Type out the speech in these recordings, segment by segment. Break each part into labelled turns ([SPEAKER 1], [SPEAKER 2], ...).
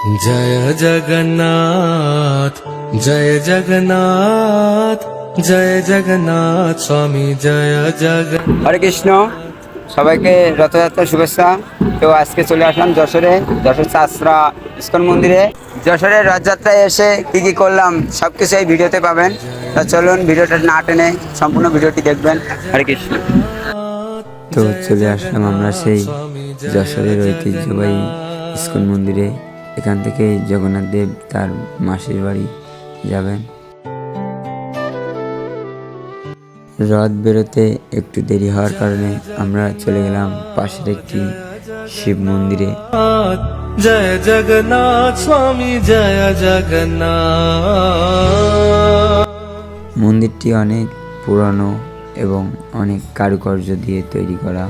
[SPEAKER 1] জয় জগন্নাথ জয় জগন্নাথ জয় জগন্নাথ স্বামী জয় জগন্নাথ।
[SPEAKER 2] হরে কৃষ্ণ, সবাইকে রথযাত্রার শুভেচ্ছা। তো আজকে চলে আসলাম যশোর চাষরা ইস্কন মন্দিরে। যশোরের রথযাত্রায় এসে কি কি করলাম সব কিছু এই ভিডিওতে পাবেন। তো চলুন ভিডিওটা না টেনে সম্পূর্ণ ভিডিওটি দেখবেন। হরে কৃষ্ণ। তো চলে আসলাম আমরা সেই যশোরের ঐতিহ্যবাহী ইস্কন মন্দিরে। এখান থেকে জগন্নাথ দেব তার মাসির বাড়ি যাবেন। রথ বেরোতে একটু দেরি হওয়ার কারণে আমরা চলে গেলাম পাশের একটি শিব মন্দিরে।
[SPEAKER 1] জয় জগন্নাথ স্বামী জয় জগন্নাথ।
[SPEAKER 2] মন্দিরটি অনেক পুরানো এবং অনেক কারুকার্য দিয়ে তৈরি করা।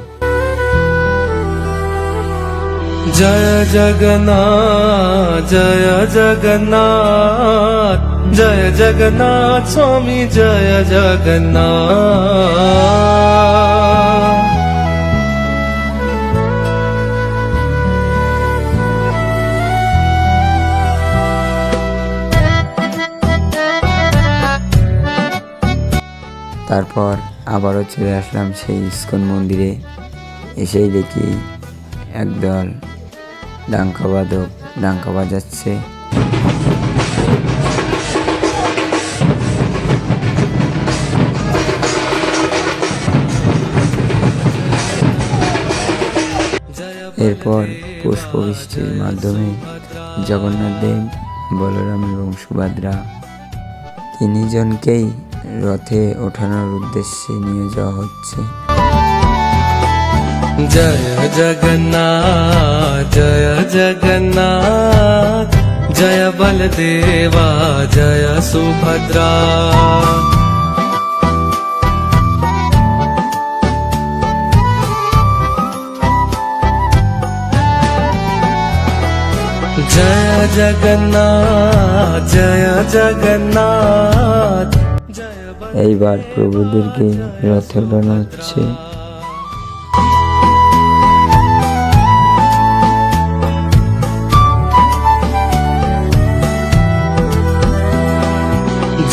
[SPEAKER 1] জয় জগন্নাথ জয় জগন্নাথ জয় জগন্নাথ স্বামী জয় জগন্নাথ।
[SPEAKER 2] তারপর আবারও চলে আসলাম সেই ইস্কন মন্দিরে। এসেই দেখি একদল ডাঙ্কাবাদক ডাঙ্কা বাজাচ্ছে। এরপর পুষ্পবৃষ্টির মাধ্যমে জগন্নাথ দেব, বলরাম এবং সুভদ্রা তিনজনকেই রথে ওঠানোর উদ্দেশ্যে নিয়ে যাওয়া হচ্ছে।
[SPEAKER 1] জয় জগন্নাথ জয় জগন্নাথ জয় বলদেবা জয় সুভদ্রা। জয় জগন্নাথ জয় জগন্নাথ।
[SPEAKER 2] এইবার প্রভুদেরকে রথে ওঠানো হচ্ছে।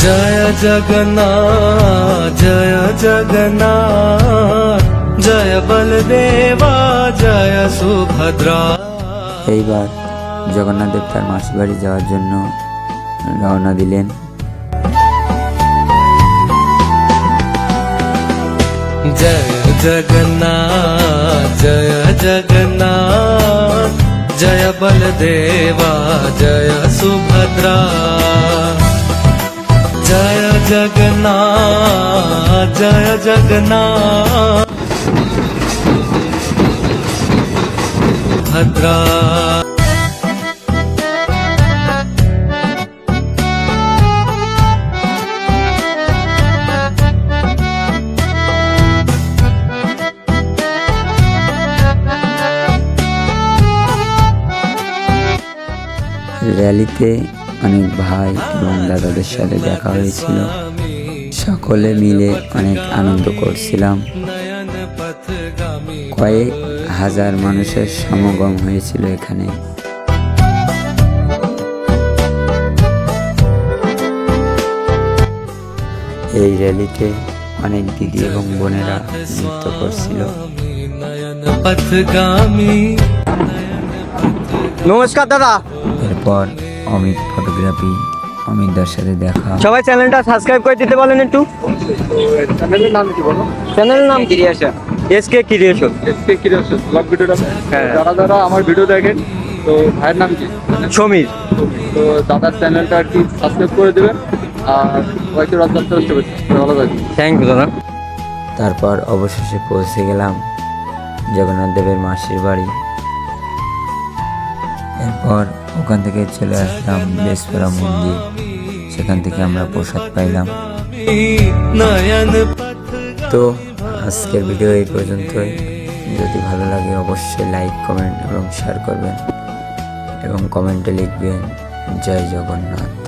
[SPEAKER 1] জয় জগন্নাথ জয় জগন্নাথ জয় বলদেবা জয় সুভদ্রা।
[SPEAKER 2] এইবার জগন্নাথ দেব তার মাসির বাড়ি যাওয়ার জন্য রওনা দিলেন।
[SPEAKER 1] জয় জগন্নাথ জয় জগন্নাথ জয় বলদেবা জয় সুভদ্রা। জয় জগন্নাথ জয় জগন্নাথ ভদ্রা।
[SPEAKER 2] র্যালিতে অনেক ভাই এবং দাদাদের সাথে দেখা হয়েছিল। সকলে মিলে অনেক আনন্দ করছিলাম। কয়েক হাজার মানুষের সমাগম হয়েছিল এখানে। এই র্যালিতে অনেক দিদি এবং বোনেরা নৃত্য করছিল।
[SPEAKER 3] নমস্কার দাদা।
[SPEAKER 2] এরপর অমিত ফটোগ্রাফি, অমিতদার সাথে দেখা।
[SPEAKER 3] সবাই চ্যানেলটা সাবস্ক্রাইব করে দিতে বলেন একটু।
[SPEAKER 4] চ্যানেলের নাম কি বলো?
[SPEAKER 3] চ্যানেলের নাম
[SPEAKER 2] creation.
[SPEAKER 3] SK creation.
[SPEAKER 4] SK creation blog ভিডিওটা।
[SPEAKER 3] হ্যাঁ।
[SPEAKER 4] যারা আমার ভিডিও দেখেন, তো ভাইয়ের নাম কি?
[SPEAKER 3] সমীর।
[SPEAKER 4] তো দাদার চ্যানেলটা আর কি সাবস্ক্রাইব করে দেবেন। আর সবাইকে রথযাত্রা শুভেচ্ছা। ভালো থাকবেন।
[SPEAKER 3] থ্যাংক ইউ দাদা।
[SPEAKER 2] তারপর অবশেষে পৌঁছে গেলাম জগন্নাথ দেবের মাসির বাড়ি। এরপর ওখান থেকে চলে আসলাম বেসপাড়া মন্দির। সেখান থেকে আমরা প্রসাদ পাইলাম। তো আজকের ভিডিও এই পর্যন্তই। যদি ভালো লাগে অবশ্যই লাইক, কমেন্ট এবং শেয়ার করবেন এবং কমেন্টে লিখবেন জয় জগন্নাথ।